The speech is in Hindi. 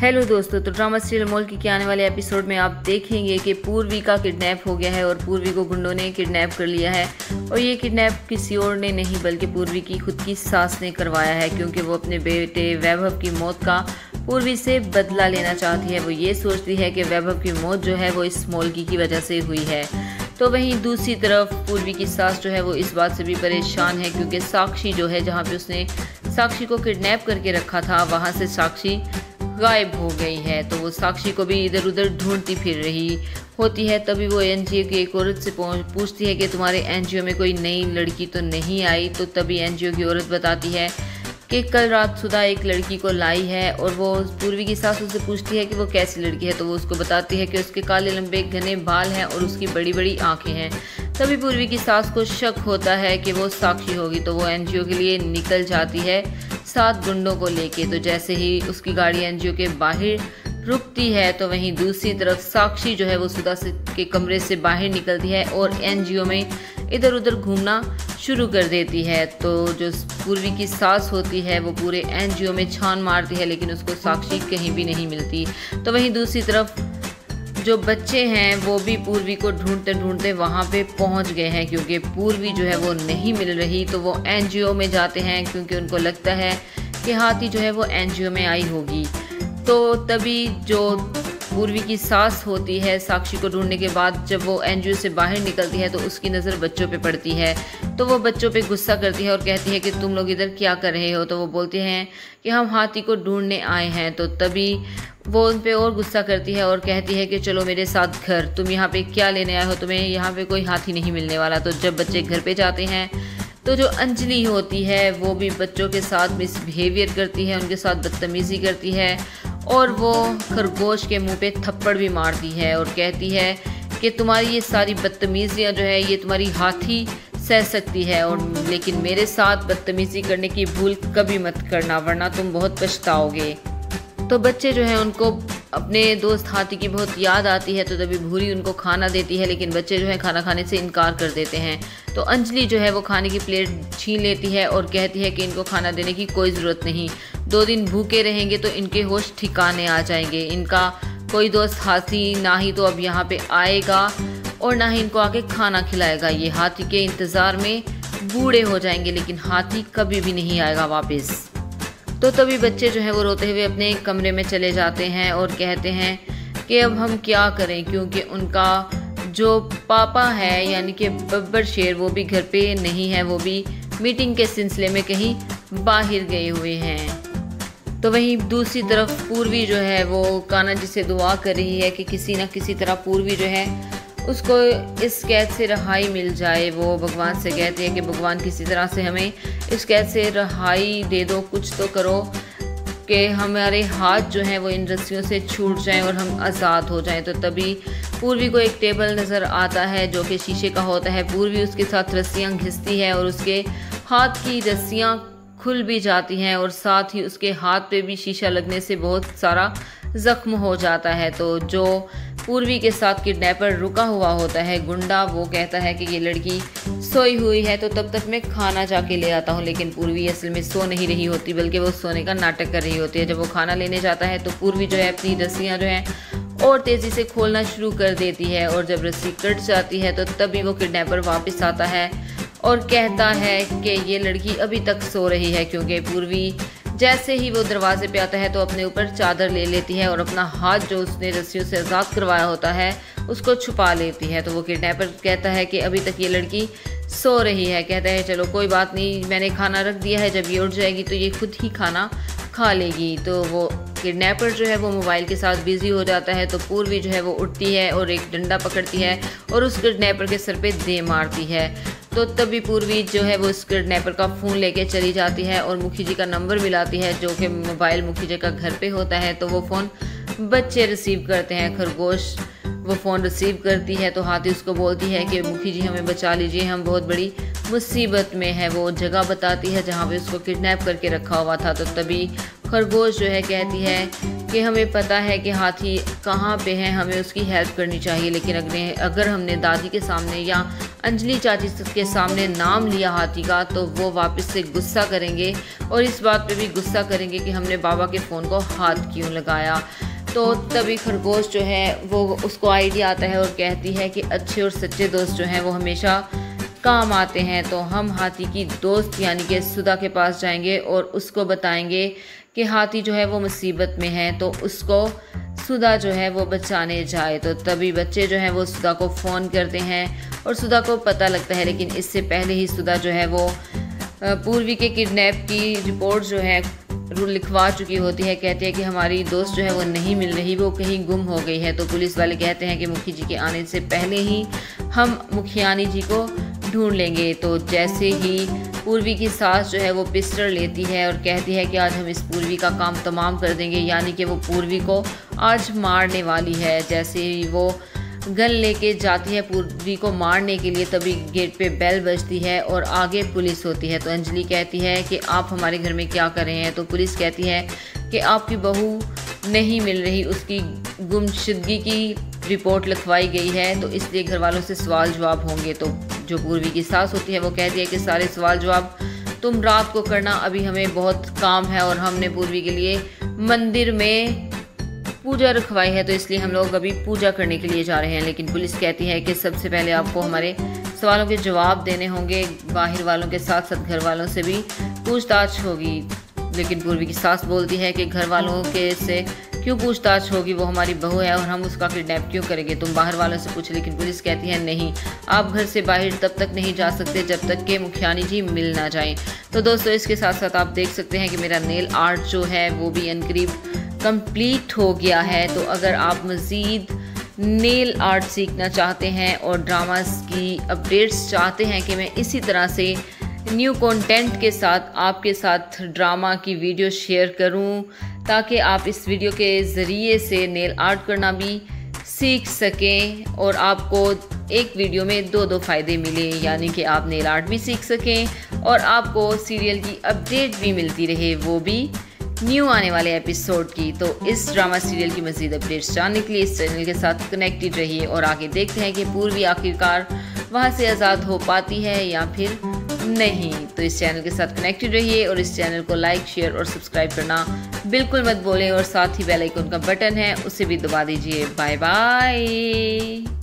हेलो दोस्तों, तो ड्रामा सीरियल मोल्की के आने वाले एपिसोड में आप देखेंगे कि पूर्वी का किडनैप हो गया है और पूर्वी को गुंडों ने किडनैप कर लिया है। और ये किडनैप किसी और ने नहीं बल्कि पूर्वी की खुद की सास ने करवाया है, क्योंकि वो अपने बेटे वैभव की मौत का पूर्वी से बदला लेना चाहती है। वो ये सोचती है कि वैभव की मौत जो है वो इस मोल्की की वजह से हुई है। तो वहीं दूसरी तरफ पूर्वी की सास जो है वो इस बात से भी परेशान है, क्योंकि साक्षी जो है, जहाँ पे उसने साक्षी को किडनैप करके रखा था, वहाँ से साक्षी गायब हो गई है। तो वो साक्षी को भी इधर उधर ढूंढती फिर रही होती है। तभी वो एनजीओ की एक औरत से पूछती है कि तुम्हारे एनजीओ में कोई नई लड़की तो नहीं आई। तो तभी एनजीओ की औरत बताती है कि कल रात सुधा एक लड़की को लाई है। और वो पूर्वी की सास उससे पूछती है कि वो कैसी लड़की है। तो वो उसको बताती है कि उसके काले लंबे घने बाल हैं और उसकी बड़ी बड़ी आंखें हैं। तभी पूर्वी की सास को शक होता है कि वो साक्षी होगी। तो वो एनजीओ के लिए निकल जाती है 7 गुंडों को लेके। तो जैसे ही उसकी गाड़ी एनजीओ के बाहर रुकती है, तो वहीं दूसरी तरफ साक्षी जो है वो सुधा के कमरे से बाहर निकलती है और एनजीओ में इधर उधर घूमना शुरू कर देती है। तो जो पूर्वी की सास होती है वो पूरे एनजीओ में छान मारती है, लेकिन उसको साक्षी कहीं भी नहीं मिलती। तो वहीं दूसरी तरफ जो बच्चे हैं वो भी पूर्वी को ढूंढते ढूंढते वहाँ पे पहुँच गए हैं, क्योंकि पूर्वी जो है वो नहीं मिल रही। तो वो एनजीओ में जाते हैं, क्योंकि उनको लगता है कि हाथी जो है वो एनजीओ में आई होगी। तो तभी जो पूर्वी की सास होती है, साक्षी को ढूंढने के बाद जब वो एनजीओ से बाहर निकलती है तो उसकी नज़र बच्चों पे पड़ती है। तो वो बच्चों पे गुस्सा करती है और कहती है कि तुम लोग इधर क्या कर रहे हो। तो वो बोलते हैं कि हम हाथी को ढूंढने आए हैं। तो तभी वो उन पे और गुस्सा करती है और कहती है कि चलो मेरे साथ घर, तुम यहाँ पे क्या लेने आए हो, तुम्हें यहाँ पे कोई हाथी नहीं मिलने वाला। तो जब बच्चे घर पे जाते हैं तो जो अंजलि होती है वो भी बच्चों के साथ मिसबिहेवियर करती है, उनके साथ बदतमीज़ी करती है और वो खरगोश के मुंह पे थप्पड़ भी मारती है और कहती है कि तुम्हारी ये सारी बदतमीज़ियाँ जो है ये तुम्हारी हाथी सह सकती है, और लेकिन मेरे साथ बदतमीज़ी करने की भूल कभी मत करना, वरना तुम बहुत पछताओगे। तो बच्चे जो हैं उनको अपने दोस्त हाथी की बहुत याद आती है। तो तभी भूरी उनको खाना देती है, लेकिन बच्चे जो है खाना खाने से इनकार कर देते हैं। तो अंजलि जो है वो खाने की प्लेट छीन लेती है और कहती है कि इनको खाना देने की कोई ज़रूरत नहीं, 2 दिन भूखे रहेंगे तो इनके होश ठिकाने आ जाएंगे। इनका कोई दोस्त हाथी ना ही तो अब यहाँ पे आएगा और ना ही इनको आके खाना खिलाएगा। ये हाथी के इंतज़ार में बूढ़े हो जाएंगे, लेकिन हाथी कभी भी नहीं आएगा वापस। तो तभी बच्चे जो हैं वो रोते हुए अपने कमरे में चले जाते हैं और कहते हैं कि अब हम क्या करें, क्योंकि उनका जो पापा है यानी कि बब्बर शेर वो भी घर पे नहीं है, वो भी मीटिंग के सिलसिले में कहीं बाहर गए हुए हैं। तो वहीं दूसरी तरफ पूर्वी जो है वो कान्हा जी से दुआ कर रही है कि किसी न किसी तरह पूर्वी जो है उसको इस कैद से रहाई मिल जाए। वो भगवान से कहते हैं कि भगवान किसी तरह से हमें इस कैद से रहाई दे दो, कुछ तो करो कि हमारे हाथ जो हैं वो इन रस्सियों से छूट जाएं और हम आज़ाद हो जाएं। तो तभी पूर्वी को एक टेबल नज़र आता है जो कि शीशे का होता है। पूर्वी उसके साथ रस्सियाँ घिसती है और उसके हाथ की रस्सियाँ खुल भी जाती हैं और साथ ही उसके हाथ पे भी शीशा लगने से बहुत सारा ज़ख्म हो जाता है। तो जो पूर्वी के साथ किडनैपर रुका हुआ होता है गुंडा, वो कहता है कि ये लड़की सोई हुई है तो तब तक मैं खाना जाके ले आता हूँ। लेकिन पूर्वी असल में सो नहीं रही होती, बल्कि वो सोने का नाटक कर रही होती है। जब वो खाना लेने जाता है तो पूर्वी जो है अपनी रस्सियाँ जो हैं और तेज़ी से खोलना शुरू कर देती है, और जब रस्सी कट जाती है तो तभी वो किडनैपर वापस आता है और कहता है कि ये लड़की अभी तक सो रही है, क्योंकि पूर्वी जैसे ही वो दरवाजे पे आता है तो अपने ऊपर चादर ले लेती है और अपना हाथ जो उसने रस्सियों से आज़ाद करवाया होता है उसको छुपा लेती है। तो वो किडनैपर कहता है कि अभी तक ये लड़की सो रही है। कहता है चलो कोई बात नहीं, मैंने खाना रख दिया है, जब ये उठ जाएगी तो ये खुद ही खाना खा लेगी। तो वो किडनैपर जो है वो मोबाइल के साथ बिज़ी हो जाता है। तो पूर्वी जो है वो उठती है और एक डंडा पकड़ती है और उस किडनैपर के सर पे दे मारती है। तो तभी पूर्वी जो है वो उस किडनैपर का फ़ोन लेके चली जाती है और मुखी जी का नंबर मिलाती है, जो कि मोबाइल मुखी जी का घर पे होता है। तो वो फ़ोन बच्चे रिसीव करते हैं। खरगोश वो फ़ोन रिसीव करती है तो हाथी उसको बोलती है कि मुखी जी हमें बचा लीजिए, हम बहुत बड़ी मुसीबत में है। वो जगह बताती है जहाँ पे उसको किडनैप करके रखा हुआ था। तो तभी खरगोश जो है कहती है कि हमें पता है कि हाथी कहाँ पे है, हमें उसकी हेल्प करनी चाहिए, लेकिन अगर हमने दादी के सामने या अंजलि चाची के सामने नाम लिया हाथी का तो वो वापस से गुस्सा करेंगे और इस बात पे भी गुस्सा करेंगे कि हमने बाबा के फ़ोन को हाथ क्यों लगाया। तो तभी खरगोश जो है वो उसको आइडिया आता है और कहती है कि अच्छे और सच्चे दोस्त जो हैं वो हमेशा काम आते हैं। तो हम हाथी की दोस्त यानी कि सुधा के पास जाएंगे और उसको बताएंगे कि हाथी जो है वो मुसीबत में है, तो उसको सुधा जो है वो बचाने जाए। तो तभी बच्चे जो हैं वो सुधा को फ़ोन करते हैं और सुधा को पता लगता है, लेकिन इससे पहले ही सुधा जो है वो पूर्वी के किडनैप की रिपोर्ट जो है लिखवा चुकी होती है। कहती है कि हमारी दोस्त जो है वो नहीं मिल रही, वो कहीं गुम हो गई है। तो पुलिस वाले कहते हैं कि मुखी जी के आने से पहले ही हम मुखियानी जी को ढूंढ लेंगे। तो जैसे ही पूर्वी की सास जो है वो पिस्टल लेती है और कहती है कि आज हम इस पूर्वी का काम तमाम कर देंगे, यानी कि वो पूर्वी को आज मारने वाली है। जैसे ही वो गन लेके जाती है पूर्वी को मारने के लिए, तभी गेट पे बेल बजती है और आगे पुलिस होती है। तो अंजलि कहती है कि आप हमारे घर में क्या कर रहे हैं। तो पुलिस कहती है कि आपकी बहू नहीं मिल रही, उसकी गुमशुदगी की रिपोर्ट लिखवाई गई है, तो इसलिए घर वालों से सवाल जवाब होंगे। तो जो पूर्वी की सास होती है वो कहती है कि सारे सवाल जवाब तुम रात को करना, अभी हमें बहुत काम है और हमने पूर्वी के लिए मंदिर में पूजा रखवाई है, तो इसलिए हम लोग अभी पूजा करने के लिए जा रहे हैं। लेकिन पुलिस कहती है कि सबसे पहले आपको हमारे सवालों के जवाब देने होंगे, बाहर वालों के साथ साथ घर वालों से भी पूछताछ होगी। लेकिन पूर्वी की सास बोलती है कि घर वालों के से क्यों पूछताछ होगी, वो हमारी बहू है और हम उसका किडनैप क्यों करेंगे, तुम बाहर वालों से पूछ। लेकिन पुलिस कहती है नहीं, आप घर से बाहर तब तक नहीं जा सकते जब तक कि मुखियानी जी मिल ना जाए। तो दोस्तों इसके साथ साथ आप देख सकते हैं कि मेरा नेल आर्ट जो है वो भी अनकरीब कंप्लीट हो गया है। तो अगर आप मज़ीद नेल आर्ट सीखना चाहते हैं और ड्रामास की अपडेट्स चाहते हैं कि मैं इसी तरह से न्यू कंटेंट के साथ आपके साथ ड्रामा की वीडियो शेयर करूं, ताकि आप इस वीडियो के ज़रिए से नेल आर्ट करना भी सीख सकें और आपको एक वीडियो में दो फ़ायदे मिले, यानी कि आप नेल आर्ट भी सीख सकें और आपको सीरियल की अपडेट भी मिलती रहे, वो भी न्यू आने वाले एपिसोड की। तो इस ड्रामा सीरियल की मज़ीद अपडेट्स जानने के लिए इस चैनल के साथ कनेक्टेड रहिए और आगे देखते हैं कि पूर्वी आखिरकार वहाँ से आज़ाद हो पाती है या फिर नहीं। तो इस चैनल के साथ कनेक्टेड रहिए और इस चैनल को लाइक, शेयर और सब्सक्राइब करना बिल्कुल मत भूलें और साथ ही बेल आइकन का बटन है उसे भी दबा दीजिए। Bye bye.